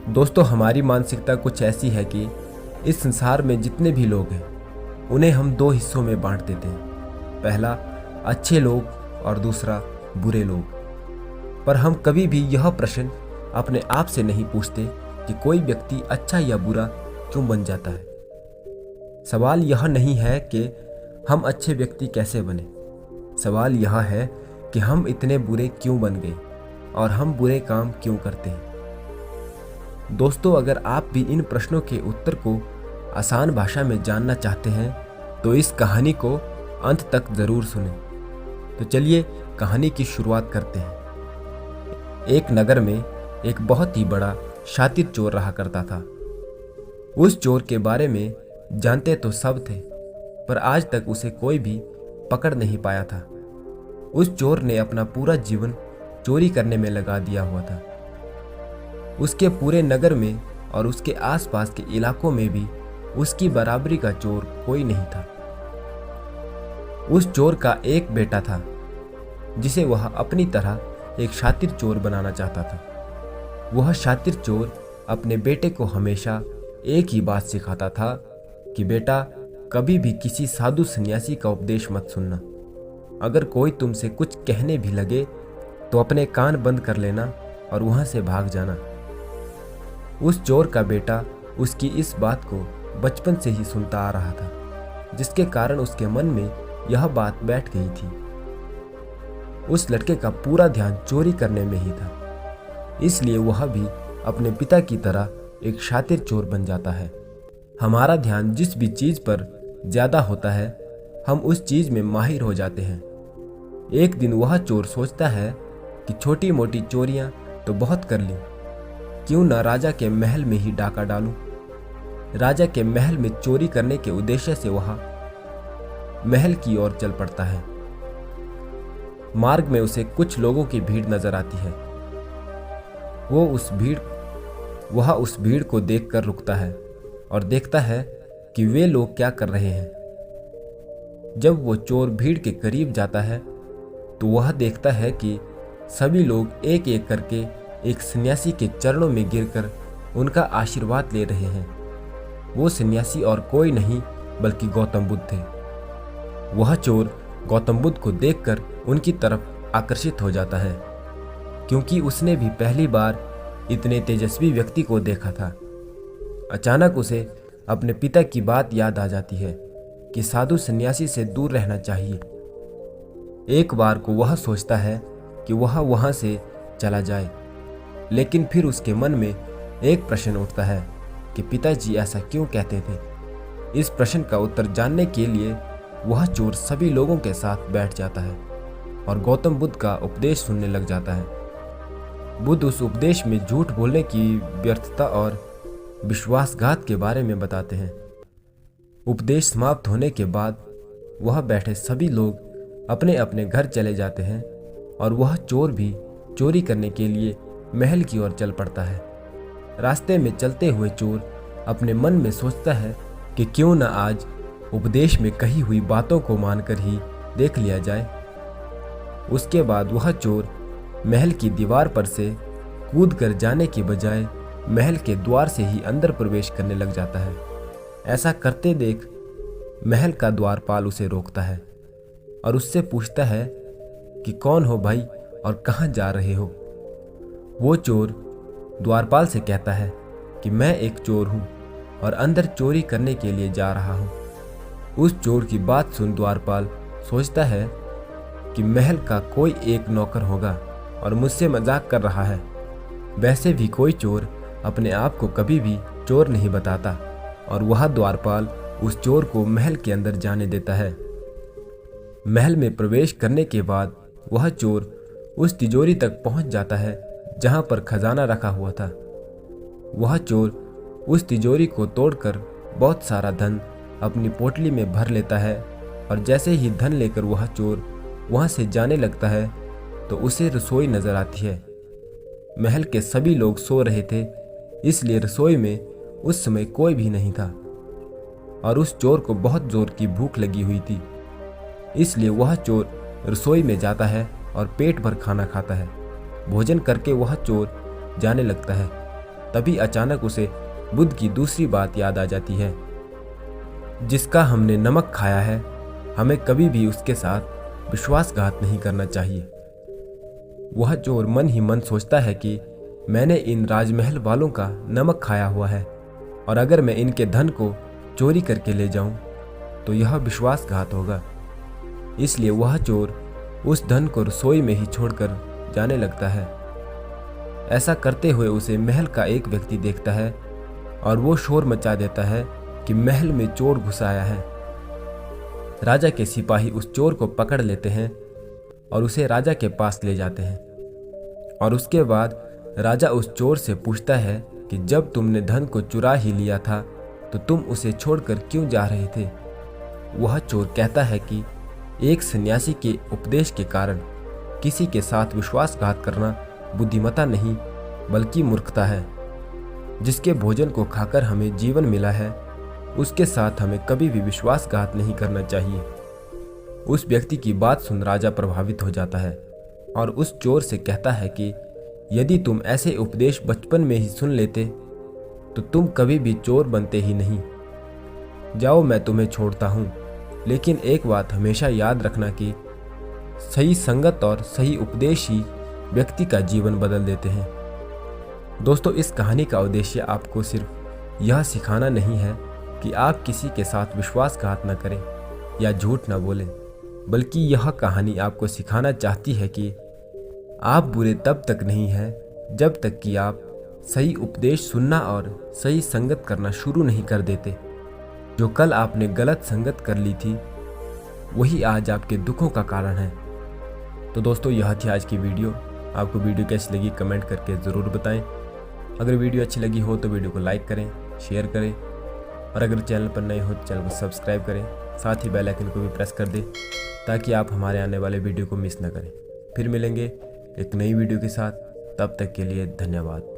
दोस्तों, हमारी मानसिकता कुछ ऐसी है कि इस संसार में जितने भी लोग हैं उन्हें हम दो हिस्सों में बांट देते हैं। पहला अच्छे लोग और दूसरा बुरे लोग। पर हम कभी भी यह प्रश्न अपने आप से नहीं पूछते कि कोई व्यक्ति अच्छा या बुरा क्यों बन जाता है। सवाल यह नहीं है कि हम अच्छे व्यक्ति कैसे बने, सवाल यह है कि हम इतने बुरे क्यों बन गए और हम बुरे काम क्यों करते हैं। दोस्तों, अगर आप भी इन प्रश्नों के उत्तर को आसान भाषा में जानना चाहते हैं तो इस कहानी को अंत तक जरूर सुनें। तो चलिए कहानी की शुरुआत करते हैं। एक नगर में एक बहुत ही बड़ा शातिर चोर रहा करता था। उस चोर के बारे में जानते तो सब थे, पर आज तक उसे कोई भी पकड़ नहीं पाया था। उस चोर ने अपना पूरा जीवन चोरी करने में लगा दिया हुआ था। उसके पूरे नगर में और उसके आसपास के इलाकों में भी उसकी बराबरी का चोर कोई नहीं था। उस चोर का एक बेटा था जिसे वह अपनी तरह एक शातिर चोर बनाना चाहता था। वह शातिर चोर अपने बेटे को हमेशा एक ही बात सिखाता था कि बेटा, कभी भी किसी साधु सन्यासी का उपदेश मत सुनना। अगर कोई तुमसे कुछ कहने भी लगे तो अपने कान बंद कर लेना और वहां से भाग जाना। उस चोर का बेटा उसकी इस बात को बचपन से ही सुनता आ रहा था, जिसके कारण उसके मन में यह बात बैठ गई थी। उस लड़के का पूरा ध्यान चोरी करने में ही था, इसलिए वह भी अपने पिता की तरह एक शातिर चोर बन जाता है। हमारा ध्यान जिस भी चीज पर ज्यादा होता है हम उस चीज में माहिर हो जाते हैं। एक दिन वह चोर सोचता है कि छोटी मोटी चोरियां तो बहुत कर ली, क्यों ना राजा के महल में ही डाका डालूं। राजा के महल में चोरी करने के उद्देश्य से वह महल की ओर चल पड़ता है। मार्ग में उसे कुछ लोगों की भीड़ नजर आती है। वह उस भीड़ को देखकर रुकता है और देखता है कि वे लोग क्या कर रहे हैं। जब वो चोर भीड़ के करीब जाता है तो वह देखता है कि सभी लोग एक एक करके एक सन्यासी के चरणों में गिरकर उनका आशीर्वाद ले रहे हैं। वो सन्यासी और कोई नहीं बल्कि गौतम बुद्ध थे। वह चोर गौतम बुद्ध को देखकर उनकी तरफ आकर्षित हो जाता है, क्योंकि उसने भी पहली बार इतने तेजस्वी व्यक्ति को देखा था। अचानक उसे अपने पिता की बात याद आ जाती है कि साधु सन्यासी से दूर रहना चाहिए। एक बार को वह सोचता है कि वह वहां से चला जाए, लेकिन फिर उसके मन में एक प्रश्न उठता है कि पिताजी ऐसा क्यों कहते थे। इस प्रश्न का उत्तर जानने के लिए वह चोर सभी लोगों के साथ बैठ जाता है और गौतम बुद्ध का उपदेश सुनने लग जाता है। बुद्ध उस उपदेश में झूठ बोलने की व्यर्थता और विश्वासघात के बारे में बताते हैं। उपदेश समाप्त होने के बाद वह बैठे सभी लोग अपने अपने घर चले जाते हैं और वह चोर भी चोरी करने के लिए महल की ओर चल पड़ता है। रास्ते में चलते हुए चोर अपने मन में सोचता है कि क्यों न आज उपदेश में कही हुई बातों को मानकर ही देख लिया जाए। उसके बाद वह चोर महल की दीवार पर से कूद कर जाने के बजाय महल के द्वार से ही अंदर प्रवेश करने लग जाता है। ऐसा करते देख महल का द्वारपाल उसे रोकता है और उससे पूछता है कि कौन हो भाई और कहाँ जा रहे हो। वो चोर द्वारपाल से कहता है कि मैं एक चोर हूँ और अंदर चोरी करने के लिए जा रहा हूँ। उस चोर की बात सुन द्वारपाल सोचता है कि महल का कोई एक नौकर होगा और मुझसे मजाक कर रहा है। वैसे भी कोई चोर अपने आप को कभी भी चोर नहीं बताता और वह द्वारपाल उस चोर को महल के अंदर जाने देता है। महल में प्रवेश करने के बाद वह चोर उस तिजोरी तक पहुंच जाता है जहां पर खजाना रखा हुआ था। वह चोर उस तिजोरी को तोड़कर बहुत सारा धन अपनी पोटली में भर लेता है और जैसे ही धन लेकर वह चोर वहां से जाने लगता है तो उसे रसोई नजर आती है। महल के सभी लोग सो रहे थे, इसलिए रसोई में उस समय कोई भी नहीं था और उस चोर को बहुत जोर की भूख लगी हुई थी। इसलिए वह चोर रसोई में जाता है और पेट भर खाना खाता है। भोजन करके वह चोर जाने लगता है। तभी अचानक उसे बुद्ध की दूसरी बात याद आ जाती है, जिसका हमने नमक खाया है, हमें कभी भी उसके साथ विश्वासघात नहीं करना चाहिए। वह चोर मन ही मन सोचता है कि मैंने इन राजमहल वालों का नमक खाया हुआ है और अगर मैं इनके धन को चोरी करके ले जाऊं तो यह विश्वासघात होगा। इसलिए वह चोर उस धन को रसोई में ही छोड़कर जाने लगता है। ऐसा करते हुए उसे महल का एक व्यक्ति देखता है और वो शोर मचा देता है कि महल में चोर घुस आया है। राजा के सिपाही उस चोर को पकड़ लेते हैं और उसे राजा के पास ले जाते हैं और उसके बाद राजा उस चोर से पूछता है कि जब तुमने धन को चुरा ही लिया था तो तुम उसे छोड़कर क्यों जा रहे थे। वह चोर कहता है कि एक सन्यासी के उपदेश के कारण किसी के साथ विश्वासघात करना बुद्धिमत्ता नहीं बल्कि मूर्खता है। जिसके भोजन को खाकर हमें जीवन मिला है उसके साथ हमें कभी भी विश्वासघात नहीं करना चाहिए। उस व्यक्ति की बात सुन राजा प्रभावित हो जाता है और उस चोर से कहता है कि यदि तुम ऐसे उपदेश बचपन में ही सुन लेते तो तुम कभी भी चोर बनते ही नहीं। जाओ, मैं तुम्हें छोड़ता हूँ, लेकिन एक बात हमेशा याद रखना कि सही संगत और सही उपदेश ही व्यक्ति का जीवन बदल देते हैं। दोस्तों, इस कहानी का उद्देश्य आपको सिर्फ यह सिखाना नहीं है कि आप किसी के साथ विश्वासघात न करें या झूठ न बोलें, बल्कि यह कहानी आपको सिखाना चाहती है कि आप बुरे तब तक नहीं हैं जब तक कि आप सही उपदेश सुनना और सही संगत करना शुरू नहीं कर देते। जो कल आपने गलत संगत कर ली थी वही आज आपके दुखों का कारण है। तो दोस्तों, यह थी आज की वीडियो। आपको वीडियो कैसी लगी कमेंट करके ज़रूर बताएं। अगर वीडियो अच्छी लगी हो तो वीडियो को लाइक करें, शेयर करें और अगर चैनल पर नए हो तो चैनल को सब्सक्राइब करें। साथ ही बेल आइकन को भी प्रेस कर दें ताकि आप हमारे आने वाले वीडियो को मिस न करें। फिर मिलेंगे एक नई वीडियो के साथ, तब तक के लिए धन्यवाद।